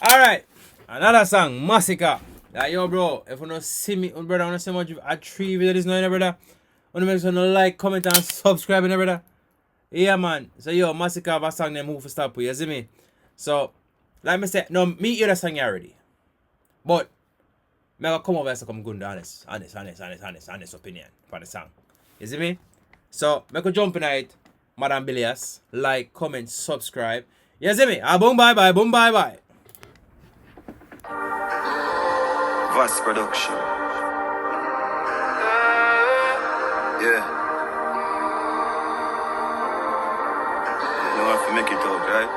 Alright, another song, Masicka. Like, yo, bro, if you don't see me, brother, I want to see much I three videos this night, brother. I want to make sure you like, comment, and subscribe, brother. Yeah, man. So, yo, Masicka have a song named Move for Stop, you see me? So, like I said, no, me hear the song already. But, I'm going to come over and come good honest opinion for the song. You see me? So, I'm going to jump in it, Madam Bilias. Like, comment, subscribe. You see me? Boom, bye, bye, boom, bye, bye. Vast production. Yeah. You know have to make it out, right?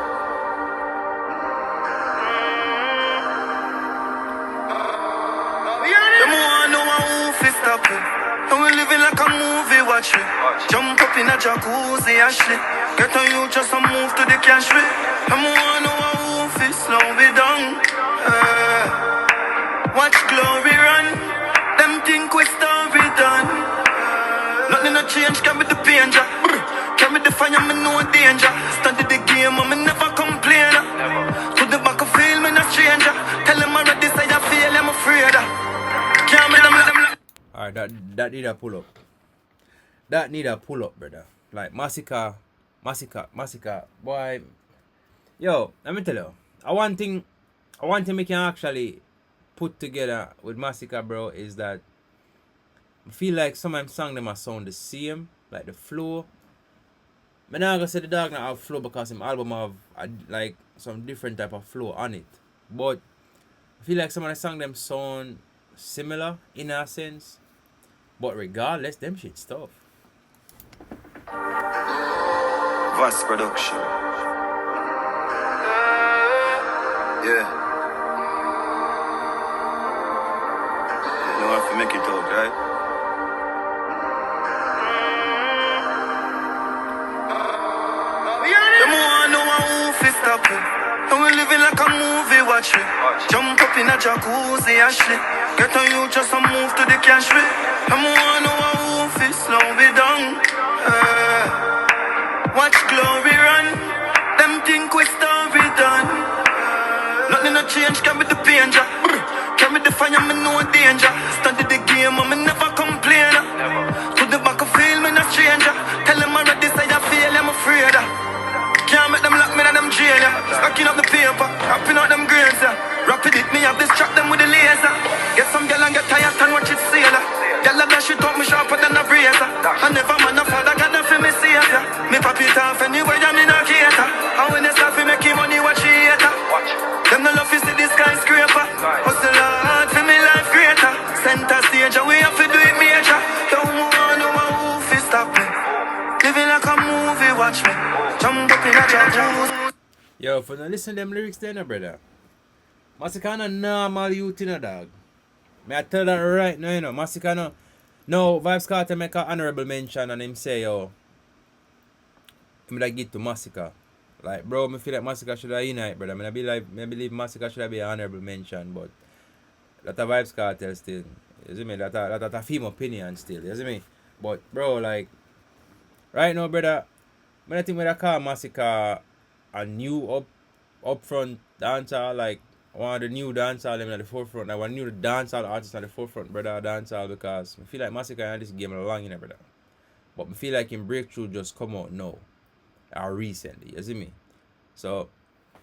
The more I know how to stop it. And we living like a movie watching. Jump up in a jacuzzi, Ashley. Get on you just a move to the cash rate. The more I know how to slow me down. Watch glory run. Them think we story done. Nothing no change, can be the danger. Can be the fire, me no danger. Study the game, and me never complain. To the back of field, me no stranger. Tell them I ready, say I feel, I'm afraid. Can't make them. Alright, that need a pull up. That need a pull up, brother. Like Masicka, boy. Yo, let me tell you. I one thing we can actually put together with Masicka, bro, is that I feel like some of them songs them sound the same, like the flow. I'm not gonna say the dog not have flow because his album have like some different type of flow on it. But I feel like some of the songs them sound similar in a sense. But regardless, them shit stuff. Vast production. Yeah. You know have to make it out, right? The more I know how to stop it. And we living like a movie watching. Jump up in a jacuzzi, Ashley. Get on you just a move to the cash rate. The more I know how to slow me down. Watch glory run. Them think we story done. Nothing no change, can be the danger. Can be the fire, me no danger. Study the game, and me never complain. To the back of field, me no stranger. Tell them I ready, say I feel, I'm afraid. Can't make them lock me in them jail. Stacking up the paper, wrapping out them grades. Rapid it, me have this trap them with the laser. Get some girl and get tired and watch it sailor. Girl a dash it up, me sharper than a razor. I never man a father, got nothing me savior. Me pop it off anywhere, I'm in a cater. And when they start to make money, watch it hater. Them no love to see this skyscraper. Hustle hard for me life greater. Center stage, and we have to do it major. Don't want no one who stop me. Living like a movie, watch me. Jump up in a jacuzzi. Yo, for now listen to them lyrics there, no, brother. Masicka no normal youth, you know, dog. May I tell that right now, you know. Masicka no Vybz Kartel make an honorable mention and him say, yo, him like get to Masicka. Like, bro, I feel like Masicka should have unite, brother. I believe Masicka should have be an honorable mention, but that a Vybz Kartel still. You see me? That a female opinion still, you see me? But, bro, like, right now, brother, I think when I call Masicka a new upfront dancer, like, one of the new dancehall them at the forefront. Like one new dancehall artist at the forefront, brother, dancehall, because I feel like Masicka in this game long, you know, brother. But I feel like in breakthrough just come out now. Or recently, you see me? So,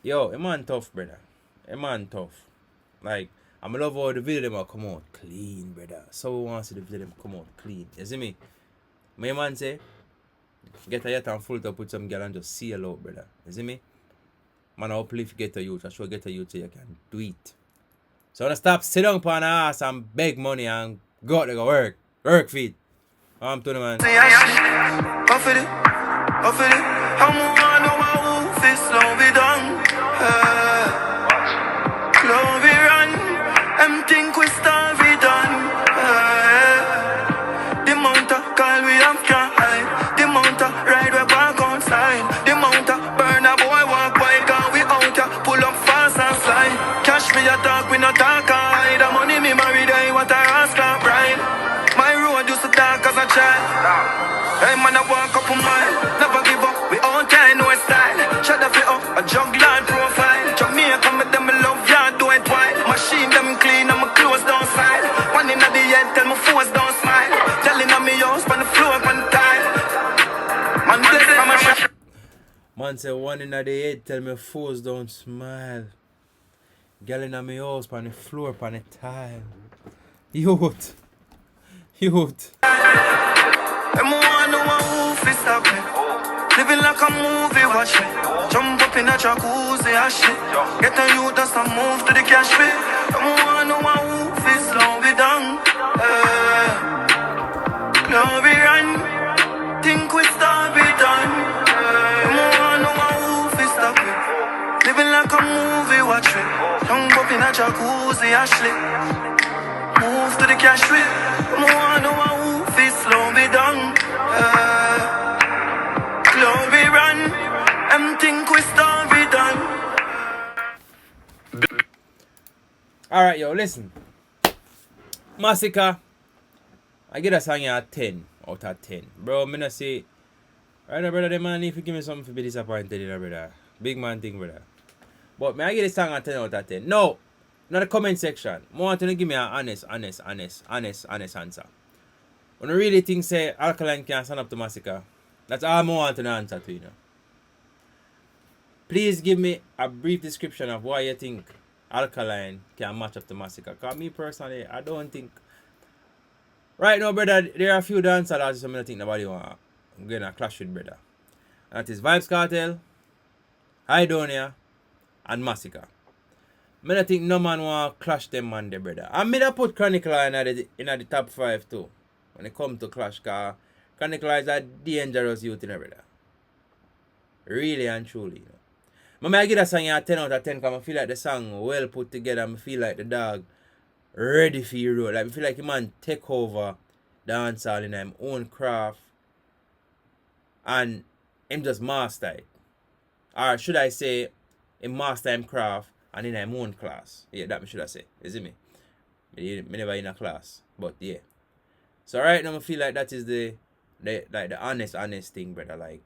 yo, a man tough, brother. A man tough. Like, I'm love how the video them come out clean, brother. So I want to see the video them come out clean. You see me? My man say, get a yet and full to put some girl and just see a lot, brother. You see me? Man, I uplift get a youth. I show get a youth so you can do it. So I stop sit down upon the ass and beg money and go out to go work. Work for it. I'm to the man. Off it. I'm on no one who slow me down. Glory run. Them think we story done. The mount of call we have can't hide. The mount of ride we walk outside. The mount of burn a boy walk wide. Cause we out ya pull up fast and slide. Cash me a talk, we no talk and hide. The money me married, I want a rascal bride. My road used to dark as a child. Hey man, I walk up a mile. Never give up, we all time no style. Shut up it up, a jug land profile. Jamaica, me them love ya. Man say one in the head tell me foes don't smile. Girl in my house on the floor on the tile. Youth. Them wanna know who fi stop me. Living like a movie, watch me. Jump up in a jacuzzi, and shit. Get a youth just a move to the cash pit. Them wanna know who fi slow me down. Glory run, think we start it done. Them wanna know who fi stop me. Living like a movie, watch me. Jump up in a jacuzzi, and shit. Move to the cash pit. Them wanna know who fi slow me down. Glory run, think we start it done. Alright, yo, listen. Masicka, I get a song here at 10 out of 10. Bro, me not say, right now, brother, the man need to give me something to be disappointed in, brother. Big man thing, brother. But me, I get a song at 10 out of 10. No, not the comment section. I want you to give me an honest answer. When I really think, say, Alkaline can stand up to Masicka, that's all I want an answer to, you know. Please give me a brief description of why you think Alkaline can match up to Masicka. Because me personally, I don't think. Right now, brother, there are a few dancehall artists I think nobody want to get in a clash with, brother. And that is Vybz Kartel, Idonia, and Masicka. I don't think no man want to clash them man there, brother. And I put Chronicle in the top 5 too. When it comes to clash, because Chronicle is a dangerous youth, in brother. Really and truly, you know. I give that song a 10 out of 10 because I feel like the song well put together. I feel like the dog ready for your road. Like, I feel like the man take over dancehall in his own craft and him just master it. Or should I say, him master him craft and in his own class. Yeah, that should I say. You see me? Me never in a class. But yeah. So right now I feel like that is the honest thing, brother. Like,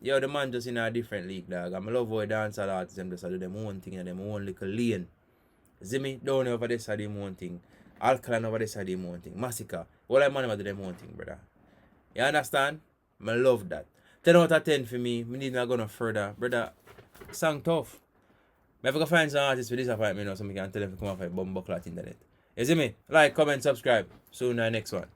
yo, the man just in a different league, dog. I love how dancehall artists them just do them own thing and them own little lane. See me? Down over this side them own thing. Alkaline over this side them own thing. Masicka. All that man over do them own thing, brother. You understand? I love that. 10 out of 10 for me. Me need not go no further. Brother, song tough. I have to find some artists with disappointment or something can tell them to come off a bumbuckle at internet. You see me? Like, comment, subscribe. Soon the next one.